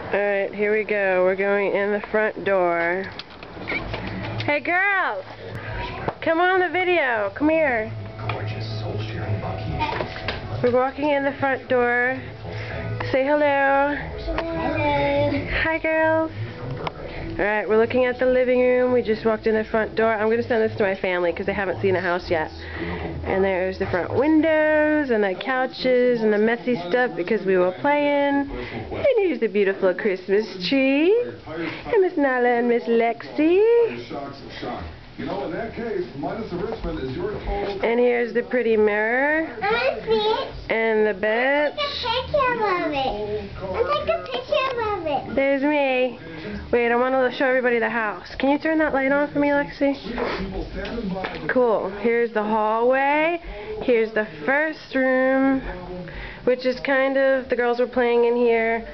Alright, here we go. We're going in the front door. Hey girls! Come on the video. Come here. We're walking in the front door. Say hello. Hello. Hi girls. Alright, we're looking at the living room. We just walked in the front door. I'm going to send this to my family because they haven't seen a house yet. And there's the front windows and the couches and the messy stuff because we were playing. And here's the beautiful Christmas tree. And Miss Nala and Miss Lexi. You know, in that case, minus the Richmond is your total. And here's the pretty mirror. I see. And the bench. Take a picture of it. Take a picture of it. There's me. Wait, I want to show everybody the house. Can you turn that light on for me, Lexi? Cool. Here's the hallway. Here's the first room, which is kind of, the girls were playing in here.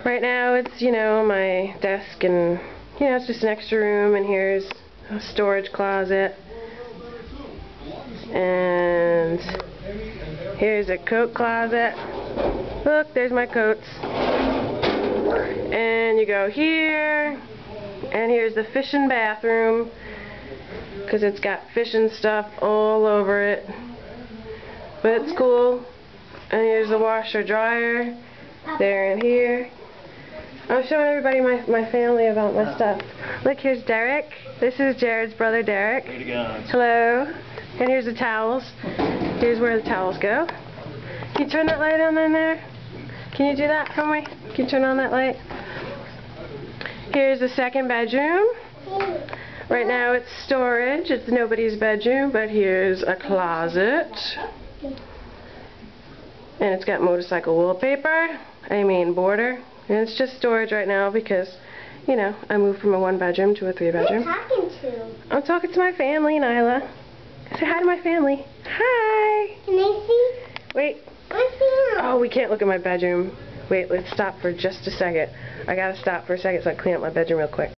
Right now it's, you know, my desk and, you know, it's just an extra room. And here's a storage closet. And here's a coat closet. Look, there's my coats. And you go here, and here's the fishing bathroom, because it's got fishing stuff all over it, but it's cool. And here's the washer dryer there and here. I'm showing everybody my family about my stuff. Look, here's Derek. This is Jared's brother Derek. Way to go. Hello. And here's the towels. Here's where the towels go. Can you turn that light on in there? Can you do that for me? Can you turn on that light? Here's the second bedroom. Right now it's storage. It's nobody's bedroom, but here's a closet. And it's got motorcycle wallpaper. Border. And it's just storage right now because, you know, I moved from a 1-bedroom to a 3-bedroom. Who are you talking to? I'm talking to my family, Nyla. Say hi to my family. Hi! Can they see? Wait. Let's see them. Oh, we can't look at my bedroom. Wait, let's stop for just a second. I gotta stop for a second so I can clean up my bedroom real quick.